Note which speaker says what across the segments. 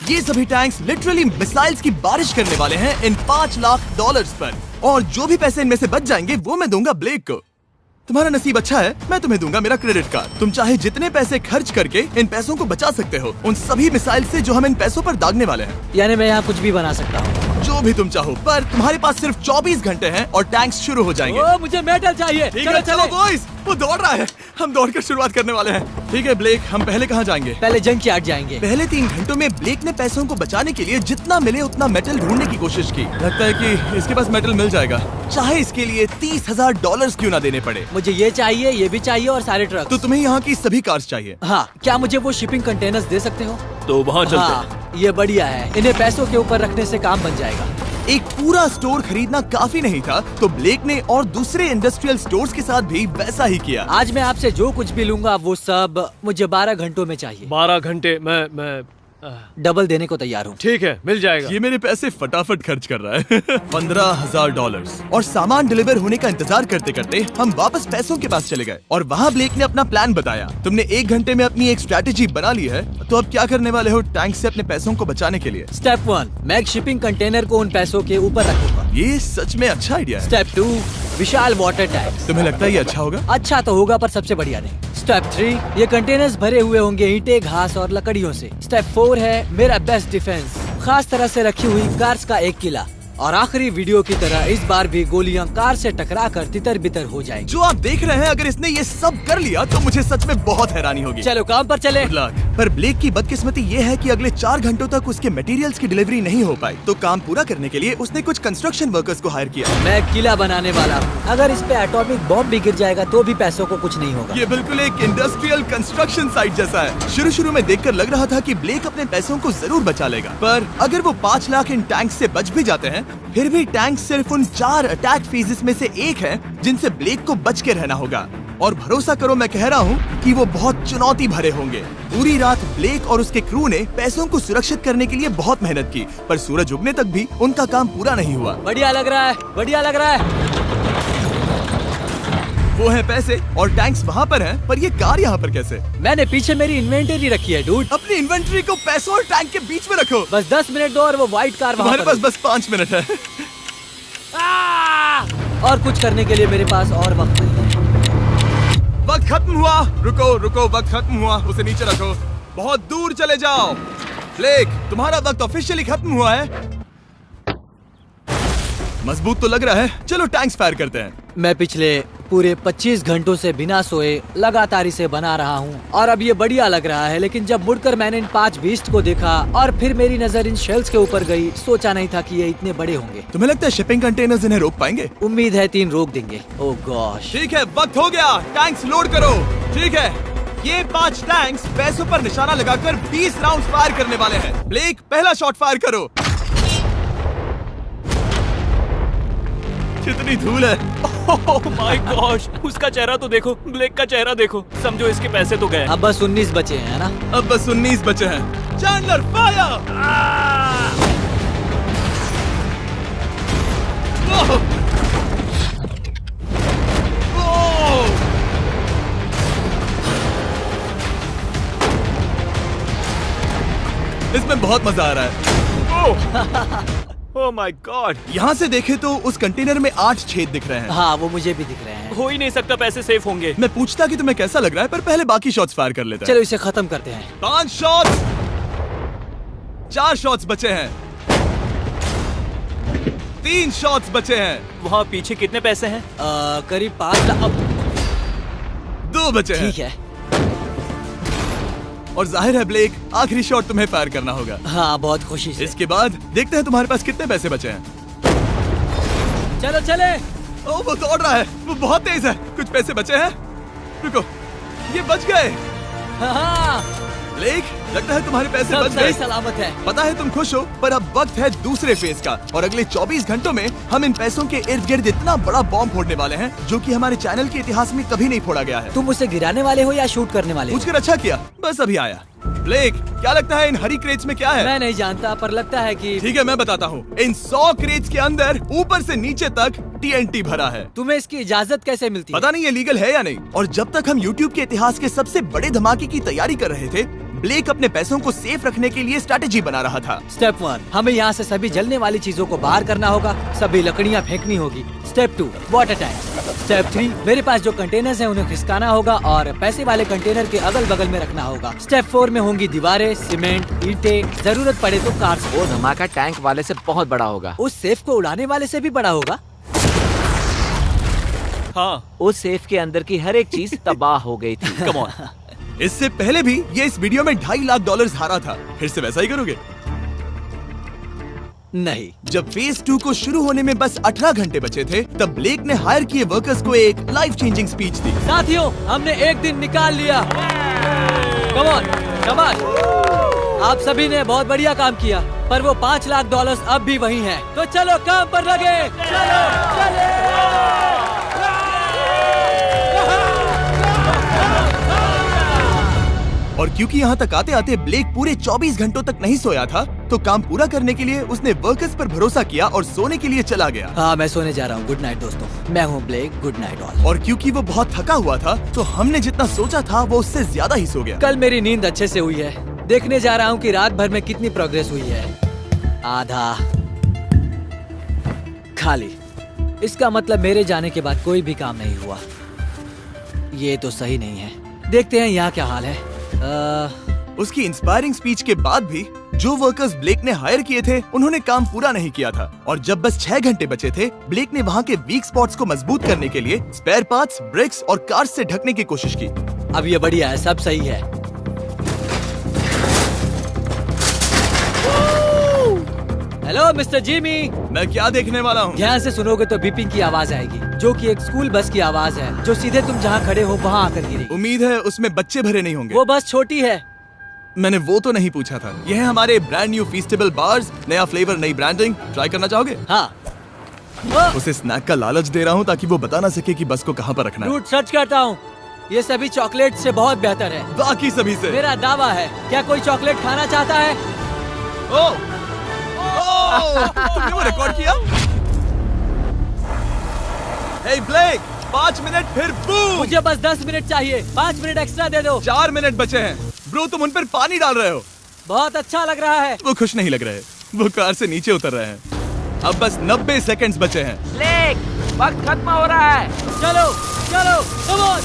Speaker 1: ये सभी tanks literally missiles की बारिश करने वाले हैं इन $5 लाख पर, और जो भी पैसे इनमें से बच जाएंगे वो मैं दूंगा ब्लेक को। तुम्हारा नसीब अच्छा है, मैं तुम्हें दूंगा मेरा क्रेडिट कार्ड। तुम चाहे जितने पैसे खर्च करके इन पैसों को बचा सकते हो उन सभी मिसाइल से जो हम इन पैसों पर दागने वाले हैं।
Speaker 2: यानी मैं यहाँ कुछ भी बना सकता हूँ?
Speaker 1: जो भी तुम चाहो, पर तुम्हारे पास सिर्फ 24 घंटे हैं और टैंक्स शुरू हो जाएंगे।
Speaker 2: ओ, मुझे मेडल चाहिए।
Speaker 1: चलो चलो बॉयज, वो दौड़ रहा है, हम दौड़ कर शुरुआत करने वाले हैं। ठीक है ब्लेक, हम पहले कहाँ जाएंगे?
Speaker 2: पहले जंक यार्ड जाएंगे।
Speaker 1: पहले 3 घंटों में ब्लेक ने पैसों को बचाने के लिए जितना मिले उतना मेटल ढूंढने की कोशिश की। लगता है कि इसके पास मेटल मिल जाएगा, चाहे इसके लिए $30,000 क्यों ना देने पड़े।
Speaker 2: मुझे ये चाहिए, ये भी चाहिए और सारे ट्रक।
Speaker 1: तो तुम्हें यहाँ की सभी कार्स चाहिए?
Speaker 2: हाँ। क्या मुझे वो शिपिंग कंटेनर्स दे सकते हो?
Speaker 3: तो वहाँ चलते हैं।
Speaker 2: हाँ, ये बढ़िया है, इन्हें पैसों के ऊपर रखने से काम बन जाएगा।
Speaker 1: एक पूरा स्टोर खरीदना काफी नहीं था, तो ब्लेक ने और दूसरे इंडस्ट्रियल स्टोर्स के साथ भी वैसा ही किया।
Speaker 2: आज मैं आपसे जो कुछ भी लूंगा वो सब मुझे 12 घंटों में चाहिए।
Speaker 3: 12 घंटे? मैं
Speaker 2: डबल देने को तैयार हूँ।
Speaker 3: ठीक है, मिल जाएगा।
Speaker 1: ये मेरे पैसे फटाफट खर्च कर रहा है। $15,000। और सामान डिलीवर होने का इंतजार करते करते हम वापस पैसों के पास चले गए और वहाँ ब्लेक ने अपना प्लान बताया। तुमने 1 घंटे में अपनी एक स्ट्रैटेजी बना ली है, तो अब क्या करने वाले हो टैंक से अपने पैसों को बचाने के लिए?
Speaker 2: स्टेप 1, मैं एक शिपिंग कंटेनर को उन पैसों के ऊपर रखूंगा।
Speaker 1: ये सच में अच्छा आइडिया है।
Speaker 2: स्टेप 2, विशाल वाटर टैंक।
Speaker 1: तुम्हें लगता है ये अच्छा होगा?
Speaker 2: अच्छा तो होगा, पर सबसे बढ़िया नहीं। स्टेप 3, ये कंटेनर्स भरे हुए होंगे ईंटें, घास और लकड़ियों से। स्टेप 4 है मेरा बेस्ट डिफेंस, खास तरह से रखी हुई कार्स का एक किला। और आखिरी वीडियो की तरह इस बार भी गोलियां कार से टकराकर तितर बितर हो जाएंगी।
Speaker 1: जो आप देख रहे हैं, अगर इसने ये सब कर लिया तो मुझे सच में बहुत हैरानी होगी।
Speaker 2: चलो काम पर चले।
Speaker 1: पर ब्लेक की बदकिस्मती ये है कि अगले 4 घंटों तक उसके मटेरियल्स की डिलीवरी नहीं हो पाई, तो काम पूरा करने के लिए उसने कुछ कंस्ट्रक्शन वर्कर्स को हायर किया।
Speaker 2: मैं किला बनाने वाला हूँ, अगर इस पे एटॉमिक बॉम्ब भी गिर जाएगा तो भी पैसों को कुछ नहीं होगा।
Speaker 1: ये बिल्कुल एक इंडस्ट्रियल कंस्ट्रक्शन साइट जैसा है। शुरू में देखकर लग रहा था कि ब्लेक अपने पैसों को जरूर बचा लेगा, पर अगर वो 5 लाख इन टैंक से बच भी जाते हैं, फिर भी टैंक सिर्फ उन 4 अटैक फेजेस में से एक है जिनसे ब्लेक को बच के रहना होगा। और भरोसा करो, मैं कह रहा हूँ कि वो बहुत चुनौती भरे होंगे। पूरी रात ब्लेक और उसके क्रू ने पैसों को सुरक्षित करने के लिए बहुत मेहनत की, पर सूरज उगने तक भी उनका काम पूरा नहीं हुआ।
Speaker 2: बढ़िया लग रहा है, बढ़िया लग रहा है।
Speaker 1: वो है पैसे और टैंक्स वहाँ पर हैं, पर ये कार यहाँ पर कैसे?
Speaker 2: मैंने पीछे मेरी इन्वेंटरी रखी है डूड।
Speaker 1: अपनी इन्वेंटरी को पैसों और टैंक के बीच में रखो।
Speaker 2: बस 10 मिनट दो और वो व्हाइट कार वहाँ
Speaker 1: तुम्हारे पास बस 5 मिनट है।
Speaker 2: और कुछ करने के लिए मेरे पास और वक्त नहीं है।
Speaker 1: वक्त खत्म हुआ। रुको रुको, वक्त खत्म हुआ, उसे नीचे रखो, बहुत दूर चले जाओ। ब्लेक, तुम्हारा वक्त ऑफिशियली खत्म हुआ है। मजबूत तो लग रहा है, चलो टैंक्स फायर करते हैं।
Speaker 2: मैं पिछले पूरे 25 घंटों से बिना सोए लगातार इसे बना रहा हूँ और अब ये बढ़िया लग रहा है, लेकिन जब मुड़कर मैंने इन 5 बीस्ट को देखा और फिर मेरी नजर इन शेल्स के ऊपर गई, सोचा नहीं था कि ये इतने बड़े होंगे।
Speaker 1: तुम्हें लगता है शिपिंग कंटेनर्स इन्हें रोक पाएंगे?
Speaker 2: उम्मीद है 3 रोक देंगे। ओह गॉश।
Speaker 1: ठीक है, वक्त हो गया, टैंक्स लोड करो। ठीक है, ये 5 टैंक्स पैसों पर निशाना लगाकर 20 राउंड फायर करने वाले हैं। ब्लेक, पहला शॉट फायर करो। कितनी धूल है।
Speaker 3: ओह माय गॉश, उसका चेहरा तो देखो, ब्लेक का चेहरा देखो। समझो इसके पैसे तो गए।
Speaker 2: अब बस 19 बचे हैं ना?
Speaker 1: अब बस 19 बचे हैं। Chandler fire. इसमें बहुत मजा आ रहा है।
Speaker 3: ओह माय गॉड।
Speaker 1: यहाँ से देखे तो उस कंटेनर में 8 छेद दिख रहे हैं।
Speaker 2: हाँ, वो मुझे भी दिख रहे हैं।
Speaker 3: हो ही नहीं सकता, पैसे सेफ होंगे।
Speaker 1: मैं पूछता कि तुम्हें कैसा लग रहा है, पर पहले बाकी शॉट्स फायर कर लेते हैं।
Speaker 2: चलो इसे खत्म करते हैं।
Speaker 1: 5 शॉट्स, 4 शॉट्स बचे हैं, 3 शॉट्स बचे हैं।
Speaker 3: वहाँ पीछे कितने पैसे हैं?
Speaker 2: करीब 5 लाख।
Speaker 1: 2 बचे हैं।
Speaker 2: ठीक है।
Speaker 1: और जाहिर है ब्लेक, आखिरी शॉट तुम्हें फायर करना होगा।
Speaker 2: हाँ, बहुत खुशी से।
Speaker 1: इसके बाद देखते हैं तुम्हारे पास कितने पैसे बचे हैं।
Speaker 2: चलो चले।
Speaker 1: ओह, वो दौड़ रहा है, वो बहुत तेज है। कुछ पैसे बचे हैं। रुको, ये बच गए।
Speaker 2: हाँ,
Speaker 1: ब्लेक, लगता है तुम्हारे पैसे
Speaker 2: सब
Speaker 1: बच
Speaker 2: सही
Speaker 1: गए।
Speaker 2: सलामत है।
Speaker 1: पता है तुम खुश हो, पर अब वक्त है दूसरे फेज का, और अगले 24 घंटों में हम इन पैसों के इर्द गिर्द इतना बड़ा बॉम्ब फोड़ने वाले हैं जो कि हमारे चैनल के इतिहास में कभी नहीं फोड़ा गया है।
Speaker 2: तुम उसे गिराने वाले हो या शूट करने वाले हो?
Speaker 1: पूछकर अच्छा किया, बस अभी आया। ब्लेक, क्या लगता है इन हरी क्रेट्स में क्या है?
Speaker 2: मैं नहीं जानता, पर लगता है कि
Speaker 1: ठीक है, मैं बताता हूँ। इन 100 क्रेट्स के अंदर ऊपर से नीचे तक TNT भरा है।
Speaker 2: तुम्हें इसकी इजाजत कैसे मिलती है?
Speaker 1: पता नहीं ये लीगल है या नहीं। और जब तक हम YouTube के इतिहास के सबसे बड़े धमाके की तैयारी कर रहे थे, ब्लेक अपने पैसों को सेफ रखने के लिए स्ट्रेटेजी बना रहा था।
Speaker 2: स्टेप 1, हमें यहाँ से सभी जलने वाली चीजों को बाहर करना होगा, सभी लकड़ियाँ फेंकनी होगी। Step 2, water tank. स्टेप 3, मेरे पास जो कंटेनर्स हैं उन्हें खिसकाना होगा और पैसे वाले कंटेनर के अगल बगल में रखना होगा। स्टेप 4 में होंगी दीवारें, सीमेंट, ईंटें, जरूरत पड़े तो कार्स।
Speaker 4: वो धमाका टैंक वाले से बहुत बड़ा होगा।
Speaker 2: उस सेफ को उड़ाने वाले से भी बड़ा होगा।
Speaker 3: हाँ,
Speaker 4: उस सेफ के अंदर की हर एक चीज तबाह हो गई थी।
Speaker 3: Come on.
Speaker 1: इससे पहले भी ये इस वीडियो में $2.5 लाख हारा था। फिर से वैसा ही करोगे?
Speaker 2: नहीं।
Speaker 1: जब फेज 2 को शुरू होने में बस 18 घंटे बचे थे, तब ब्लेक ने हायर किए वर्कर्स को एक लाइफ चेंजिंग स्पीच दी।
Speaker 2: साथियों, हमने एक दिन निकाल लिया। कम ऑन, शाबाश। आप सभी ने बहुत बढ़िया काम किया, पर वो $5 लाख अब भी वही हैं। तो चलो काम पर लगे। चलो, चले।
Speaker 1: और क्योंकि यहाँ तक आते आते ब्लेक पूरे 24 घंटों तक नहीं सोया था, तो काम पूरा करने के लिए उसने वर्कर्स पर भरोसा किया और सोने के लिए चला गया।
Speaker 2: हाँ, मैं सोने जा रहा हूँ। गुड नाइट दोस्तों, मैं हूँ ब्लेक। Good night all.
Speaker 1: और क्योंकि वो बहुत थका हुआ था, तो हमने जितना सोचा था वो उससे ज्यादा ही सो गया।
Speaker 2: कल मेरी नींद अच्छे से हुई है। देखने जा रहा हूँ कि रात भर में कितनी प्रोग्रेस हुई है। आधा खाली। इसका मतलब मेरे जाने के बाद कोई भी काम नहीं हुआ। ये तो सही नहीं है। देखते हैं यहाँ क्या हाल है।
Speaker 1: उसकी इंस्पायरिंग स्पीच के बाद भी जो वर्कर्स ब्लेक ने हायर किए थे, उन्होंने काम पूरा नहीं किया था। और जब बस 6 घंटे बचे थे, ब्लेक ने वहाँ के वीक स्पॉट्स को मजबूत करने के लिए स्पेयर पार्ट्स, ब्रिक्स और कार्स से ढकने की कोशिश की।
Speaker 2: अब ये बढ़िया है, सब सही है। Hello mister Jimmy.
Speaker 1: मैं क्या देखने वाला हूँ?
Speaker 2: ध्यान से सुनोगे तो बीपिंग की आवाज आएगी, जो कि एक स्कूल बस की आवाज है, जो सीधे तुम जहाँ खड़े हो वहाँ आकर गिरेगी।
Speaker 1: उम्मीद है उसमें बच्चे भरे नहीं होंगे।
Speaker 2: वो बस छोटी है।
Speaker 1: मैंने वो तो नहीं पूछा था। यह है हमारे ब्रांड न्यू फीस्टेबल बार्स, नया फ्लेवर, नई ब्रांडिंग। ट्राई करना चाहोगे?
Speaker 2: हाँ।
Speaker 1: उसे स्नैक का लालच दे रहा हूँ ताकि वो बता ना सके कि बस को कहाँ पर रखना है।
Speaker 2: रूट सच करता हूँ, ये सभी चॉकलेट से बहुत बेहतर है।
Speaker 1: बाकी सभी से।
Speaker 2: मेरा दावा है। क्या कोई चॉकलेट खाना चाहता है?
Speaker 1: तुमने वो रिकॉर्ड किया? Hey ब्लेक, 5 मिनट फिर बूम।
Speaker 2: मुझे बस 10 मिनट चाहिए। 5 मिनट एक्स्ट्रा दे दो।
Speaker 1: 4 मिनट बचे हैं। ब्रो, तुम उन पर पानी डाल रहे हो।
Speaker 2: बहुत अच्छा लग रहा है।
Speaker 1: वो खुश नहीं लग रहे। वो कार से नीचे उतर रहे हैं। अब बस 90 सेकंड्स बचे हैं।
Speaker 4: ब्लेक, वक्त खत्म हो रहा है।
Speaker 2: चलो, चलो, come on,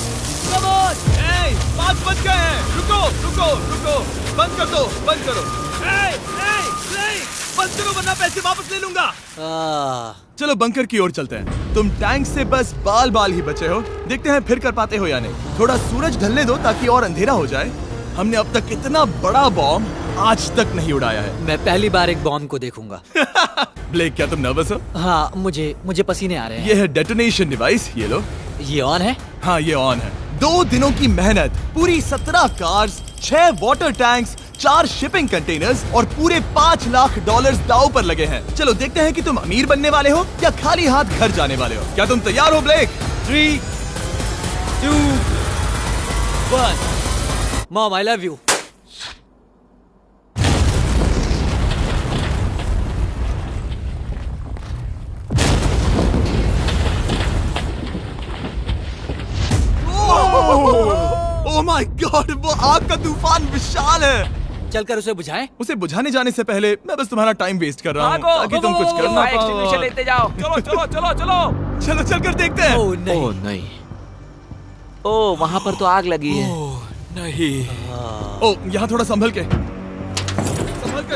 Speaker 2: come on।
Speaker 1: 5 बज गए हैं। रुको, रुको, रुको। बंद कर दो, बंद करो। ब्लेक, बंद करो वरना पैसे वापस ले लूंगा। चलो बंकर की ओर चलते हैं। तुम टैंक से बस बाल बाल ही बचे हो। देखते हैं फिर कर पाते हो या नहीं। थोड़ा सूरज ढलने दो ताकि और अंधेरा हो जाए। हमने अब तक इतना बड़ा बॉम्ब आज तक नहीं उड़ाया है।
Speaker 2: मैं पहली बार एक बॉम्ब को देखूंगा।
Speaker 1: ब्लेक, क्या तुम नर्वस हो?
Speaker 2: हाँ, मुझे पसीने आ रहे हैं।
Speaker 1: ये है डेटोनेशन डिवाइस, ये लो।
Speaker 2: ये ऑन है?
Speaker 1: हाँ, ये ऑन है। 2 दिनों की मेहनत, पूरी 17 cars, 6 water tanks, 4 shipping containers और पूरे $5 लाख दांव पर लगे हैं। चलो देखते हैं कि तुम अमीर बनने वाले हो या खाली हाथ घर जाने वाले हो। क्या तुम तैयार हो Blake?
Speaker 2: 3, 2, 1। Mom, I love you.
Speaker 1: Oh my god, वो आग का तूफान विशाल है।
Speaker 2: चलकर उसे बुझाएं?
Speaker 1: उसे बुझाने जाने से पहले मैं बस तुम्हारा टाइम वेस्ट कर रहा हूँ
Speaker 4: भागो,
Speaker 1: ताकि तुम कुछ कर ना
Speaker 4: फायर एक्सटिंग्विशर
Speaker 1: पाओ।
Speaker 4: लेते जाओ। चलो चलो चलो चलो।
Speaker 1: चलो चलकर देखते हैं।
Speaker 2: ओह नहीं।
Speaker 4: ओह नहीं। ओह, वहाँ पर तो आग लगी है।
Speaker 3: ओह नहीं।
Speaker 1: ओह, यहाँ थोड़ा संभल के।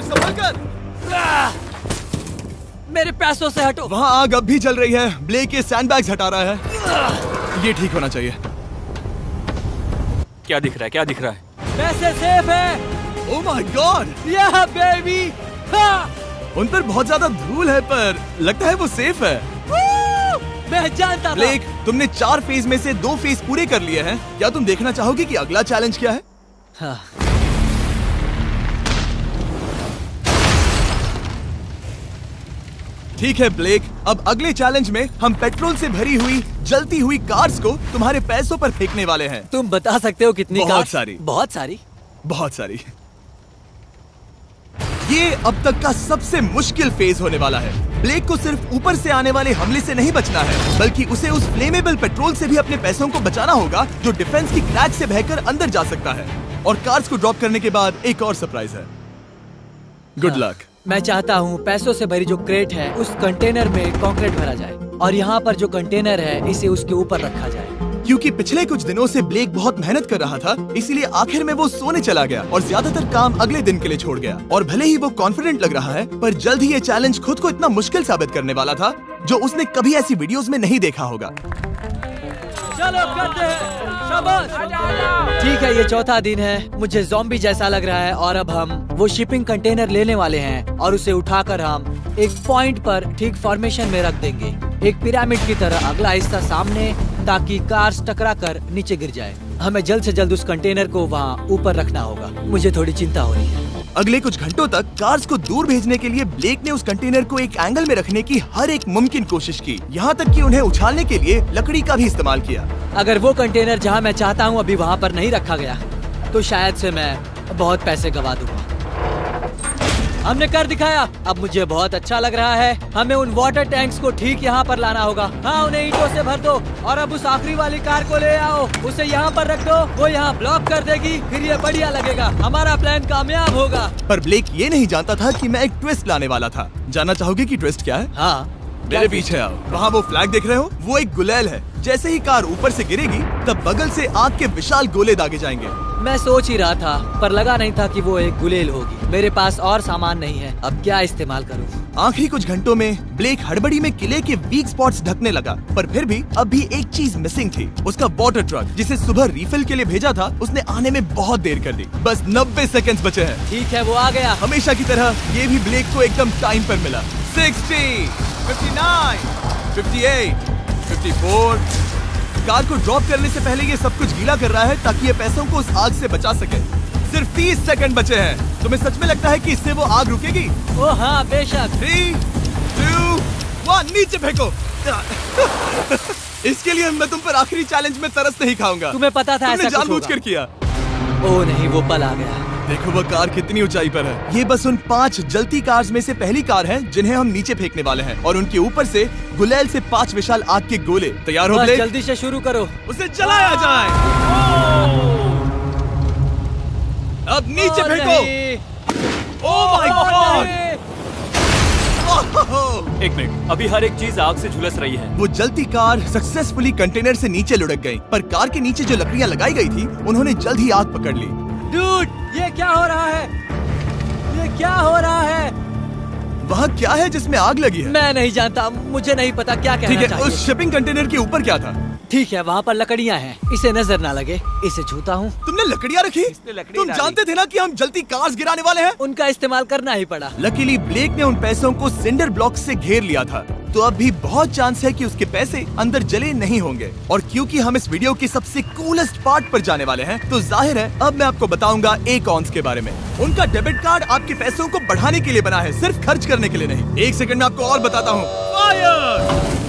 Speaker 1: संभल कर।
Speaker 2: मेरे पैसों से हटो।
Speaker 1: वहाँ आग अब भी जल रही है। ब्लेक ये सैंडबैग्स हटा रहा है। ये ठीक होना चाहिए।
Speaker 3: क्या दिख रहा है? क्या दिख रहा है?
Speaker 2: पैसे सेफ है।
Speaker 1: ओह माय गॉड,
Speaker 2: या बेबी।
Speaker 1: उन पर बहुत ज्यादा धूल है, पर लगता है वो सेफ है।
Speaker 2: मैं जानता था।
Speaker 1: ब्लेक, तुमने 4 फेज में से 2 फेज पूरे कर लिए हैं। क्या तुम देखना चाहोगे कि अगला चैलेंज क्या है?
Speaker 2: हाँ।
Speaker 1: ठीक है ब्लेक, अब अगले चैलेंज में हम पेट्रोल से भरी हुई जलती हुई कार्स को तुम्हारे पैसों पर फेंकने वाले हैं।
Speaker 2: तुम बता सकते हो कितनी?
Speaker 1: बहुत
Speaker 2: कार?
Speaker 1: सारी।
Speaker 2: बहुत सारी।
Speaker 1: बहुत सारी। ये अब तक का सबसे मुश्किल फेज होने वाला है। ब्लेक को सिर्फ ऊपर से आने वाले हमले से नहीं बचना है, बल्कि उसे उस फ्लेमेबल पेट्रोल से भी अपने पैसों को बचाना होगा जो डिफेंस की क्रैक से बहकर अंदर जा सकता है। और कार्स को ड्रॉप करने के बाद एक और सरप्राइज है। Good luck.
Speaker 2: मैं चाहता हूँ पैसों से भरी जो क्रेट है उस कंटेनर में कंक्रीट भरा जाए और यहाँ पर जो कंटेनर है इसे उसके ऊपर रखा जाए।
Speaker 1: क्योंकि पिछले कुछ दिनों से ब्लेक बहुत मेहनत कर रहा था, इसीलिए आखिर में वो सोने चला गया और ज्यादातर काम अगले दिन के लिए छोड़ गया। और भले ही वो कॉन्फिडेंट लग रहा है, पर जल्द ही ये चैलेंज खुद को इतना मुश्किल साबित करने वाला था जो उसने कभी ऐसी वीडियोस में नहीं देखा होगा।
Speaker 2: चलो करते हैं, शाबाश। ठीक है, ये चौथा दिन है। मुझे ज़ॉम्बी जैसा लग रहा है और अब हम वो शिपिंग कंटेनर लेने वाले हैं और उसे उठाकर हम एक पॉइंट पर ठीक फॉर्मेशन में रख देंगे, एक पिरामिड की तरह। अगला हिस्सा सामने, ताकि कार्स टकरा कर नीचे गिर जाए। हमें जल्द से जल्द उस कंटेनर को वहाँ ऊपर रखना होगा। मुझे थोड़ी चिंता हो रही है।
Speaker 1: अगले कुछ घंटों तक कार्स को दूर भेजने के लिए ब्लेक ने उस कंटेनर को एक एंगल में रखने की हर एक मुमकिन कोशिश की, यहाँ तक कि उन्हें उछालने के लिए लकड़ी का भी इस्तेमाल किया।
Speaker 2: अगर वो कंटेनर जहाँ मैं चाहता हूँ अभी वहाँ पर नहीं रखा गया तो शायद से मैं बहुत पैसे गवा दूंगा। हमने कर दिखाया, अब मुझे बहुत अच्छा लग रहा है। हमें उन वाटर टैंक्स को ठीक यहाँ पर लाना होगा। हाँ, उन्हें ईंटों से भर दो और अब उस आखिरी वाली कार को ले आओ, उसे यहाँ पर रख दो। वो यहाँ ब्लॉक कर देगी, फिर ये बढ़िया लगेगा। हमारा प्लान कामयाब होगा।
Speaker 1: पर ब्लेक ये नहीं जानता था कि मैं एक ट्विस्ट लाने वाला था। जानना चाहोगे कि ट्विस्ट क्या है?
Speaker 2: हाँ,
Speaker 1: मेरे पीछे आओ। वहाँ वो फ्लैग देख रहे हो, वो एक गुलेल है। जैसे ही कार ऊपर से गिरेगी तब बगल से आग के विशाल गोले दागे जाएंगे।
Speaker 2: मैं सोच ही रहा था, पर लगा नहीं था कि वो एक गुलेल होगी। मेरे पास और सामान नहीं है, अब क्या इस्तेमाल करूं?
Speaker 1: आखिरी कुछ घंटों में ब्लेक हड़बड़ी में किले के वीक स्पॉट्स ढकने लगा, पर फिर भी अब भी एक चीज मिसिंग थी। उसका वाटर ट्रक, जिसे सुबह रिफिल के लिए भेजा था, उसने आने में बहुत देर कर दी। बस 90 सेकंड्स बचे हैं।
Speaker 2: ठीक है, वो आ गया।
Speaker 1: हमेशा की तरह ये भी ब्लेक को एकदम टाइम पर मिला। 60, 59, 58, 54। कार को ड्रॉप करने से पहले ये सब कुछ गीला कर रहा है ताकि ये पैसों को उस आग से बचा सके। सिर्फ 30 सेकंड बचे हैं। तुम्हें सच में लगता है कि इससे वो आग रुकेगी?
Speaker 2: ओ हाँ, बेशक।
Speaker 1: 3, 2, 1, नीचे फेंको। इसके लिए मैं तुम पर आखिरी चैलेंज में तरस नहीं खाऊंगा।
Speaker 2: तुम्हें पता था
Speaker 1: तुमने
Speaker 2: ऐसा कुछ
Speaker 1: जानबूझकर
Speaker 2: होगा।
Speaker 1: किया।
Speaker 2: ओ नहीं, वो पल आ गया।
Speaker 1: देखो वो कार कितनी ऊंचाई पर है। ये बस उन 5 जलती कार्स में से पहली कार है जिन्हें हम नीचे फेंकने वाले हैं, और उनके ऊपर से गुलेल से 5 विशाल आग के गोले। तैयार हो
Speaker 2: बस
Speaker 1: ब्लेक?
Speaker 2: जल्दी से शुरू करो।
Speaker 1: उसे जलाया जाए। अब नीचे फेंको। ओह माय गॉड!
Speaker 3: एक मिनट, अभी हर एक चीज आग से झुलस रही है।
Speaker 1: वो जलती कार सक्सेसफुली कंटेनर से नीचे लुढ़क गई, पर कार के नीचे जो लकड़ियां लगाई गई थी उन्होंने जल्द ही आग पकड़ ली।
Speaker 2: डूड, ये क्या हो रहा है? ये क्या हो रहा है?
Speaker 1: वहाँ क्या है जिसमें आग लगी है?
Speaker 2: मैं नहीं जानता, मुझे नहीं पता क्या कहना
Speaker 1: ठीक है,
Speaker 2: चाहिए।
Speaker 1: उस शिपिंग कंटेनर के ऊपर क्या था?
Speaker 2: ठीक है, वहाँ पर लकड़ियाँ हैं, इसे नजर ना लगे। इसे छूता हूँ।
Speaker 1: तुमने लकड़ियाँ रखी?
Speaker 4: लकड़ी
Speaker 1: तुम
Speaker 4: डाली।
Speaker 1: जानते थे ना कि हम जलती कार्स गिराने वाले हैं?
Speaker 2: उनका इस्तेमाल करना ही पड़ा।
Speaker 1: लकीली ब्लेक ने उन पैसों को सिंडर ब्लॉक से घेर लिया था, तो अब भी बहुत चांस है कि उसके पैसे अंदर जले नहीं होंगे। और क्योंकि हम इस वीडियो के सबसे कूलेस्ट पार्ट पर जाने वाले हैं, तो जाहिर है अब मैं आपको बताऊंगा एकॉन्स के बारे में। उनका डेबिट कार्ड आपके पैसों को बढ़ाने के लिए बना है, सिर्फ खर्च करने के लिए नहीं। एक सेकंड में आपको और बताता हूँ। फायर!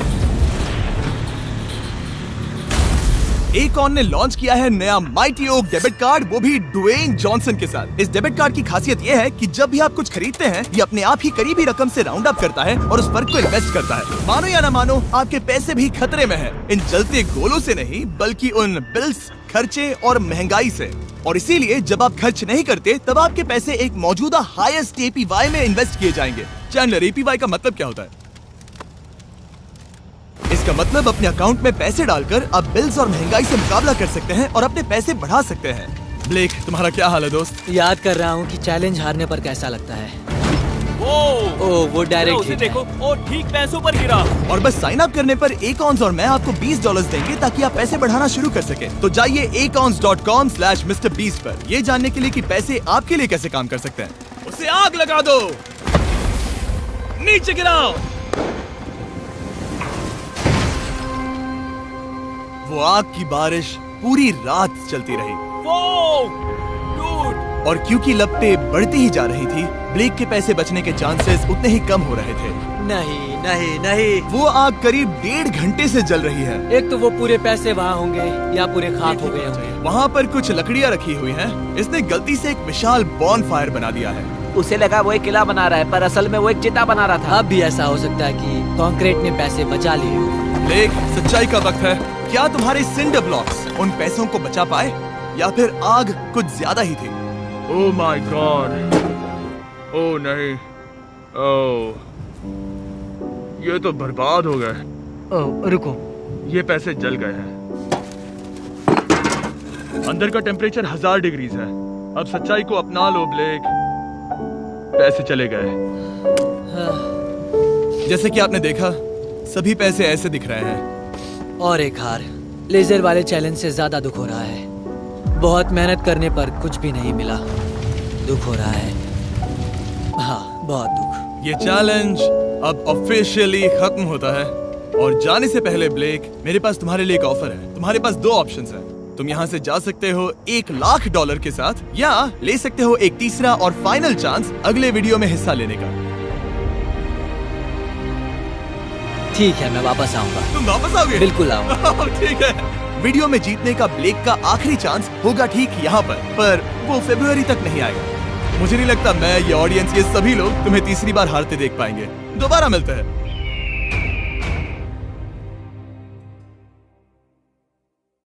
Speaker 1: एकॉन ने लॉन्च किया है नया माइटी ओक डेबिट कार्ड, वो भी ड्वेन जॉनसन के साथ। इस डेबिट कार्ड की खासियत ये है कि जब भी आप कुछ खरीदते हैं, ये अपने आप ही करीबी रकम से राउंड अप करता है और उस फर्क को इन्वेस्ट करता है। मानो या ना मानो, आपके पैसे भी खतरे में हैं। इन जलते गोलों से नहीं, बल्कि उन बिल्स, खर्चे और महंगाई से। और इसीलिए जब आप खर्च नहीं करते, तब आपके पैसे एक मौजूदा हाईएस्ट APY में इन्वेस्ट किए जाएंगे। चैंडलर, APY का मतलब क्या होता है? इसका मतलब अपने अकाउंट में पैसे डालकर आप बिल्स और महंगाई से मुकाबला कर सकते हैं और अपने पैसे बढ़ा सकते हैं। ब्लेक, तुम्हारा क्या हाल है दोस्त?
Speaker 2: याद कर रहा हूँ कि चैलेंज हारने पर कैसा लगता है। वो डायरेक्ट
Speaker 3: उसे देखो, ओ ठीक पैसों पर गिरा।
Speaker 1: और बस साइन अप करने पर एकॉन्स और मैं आपको $20 देंगे ताकि आप पैसे बढ़ाना शुरू कर सके। तो जाइए acons.com/MrBeast पर ये जानने के लिए कि पैसे आपके लिए कैसे काम कर सकते हैं। उसे आग लगा दो, नीचे गिराओ। वो आग की बारिश पूरी रात चलती रही। और क्योंकि लपटें बढ़ती ही जा रही थी, ब्लेक के पैसे बचने के चांसेस उतने ही कम हो रहे थे।
Speaker 2: नहीं नहीं नहीं,
Speaker 1: वो आग करीब 1.5 घंटे से जल रही है।
Speaker 2: एक तो वो पूरे पैसे वहाँ होंगे या पूरे खाक हो गए होंगे।
Speaker 1: वहाँ पर कुछ लकड़ियाँ रखी हुई हैं। इसने गलती से एक विशाल बॉनफायर बना दिया है।
Speaker 4: उसे लगा वो एक किला बना रहा है, पर असल में वो एक चिता बना रहा था।
Speaker 2: अब भी ऐसा हो सकता है कि कंक्रीट ने पैसे बचा लिए।
Speaker 1: ब्लेक, सच्चाई का वक्त है। क्या तुम्हारे सिंडर ब्लॉक्स उन पैसों को बचा पाए? या फिर आग कुछ ज्यादा ही थी?
Speaker 5: ओह माय गॉड, ओह नहीं, ओह ये तो बर्बाद हो गए।
Speaker 2: ओह रुको,
Speaker 5: ये पैसे जल गए हैं। अंदर का टेम्परेचर 1000 डिग्रीज है। अब सच्चाई को अपना लो ब्लेक, पैसे चले गए।
Speaker 1: जैसे कि आपने देखा, सभी पैसे ऐसे दिख रहे हैं।
Speaker 2: और एक हार, लेजर वाले चैलेंज से ज्यादा दुख हो रहा है। बहुत मेहनत करने पर कुछ भी नहीं मिला, दुख हो रहा है। हाँ, बहुत दुख।
Speaker 1: ये चैलेंज अब ऑफिशियली खत्म होता है। और जाने से पहले ब्लेक, मेरे पास तुम्हारे लिए एक ऑफर है। तुम्हारे पास 2 ऑप्शंस हैं। तुम यहाँ से जा सकते हो $1,00,000 के साथ, या ले सकते हो एक तीसरा और फाइनल चांस अगले वीडियो में हिस्सा लेने का।
Speaker 2: ठीक है, मैं वापस आऊंगा।
Speaker 1: तुम वापस आओगे?
Speaker 2: बिल्कुल आऊंगा।
Speaker 1: ठीक है। वीडियो में जीतने का ब्लेक का आखिरी चांस होगा ठीक यहाँ पर वो फरवरी तक नहीं आएगा। मुझे नहीं लगता मैं, ये ऑडियंस, ये सभी लोग तुम्हें तीसरी बार हारते देख पाएंगे। दोबारा मिलते हैं।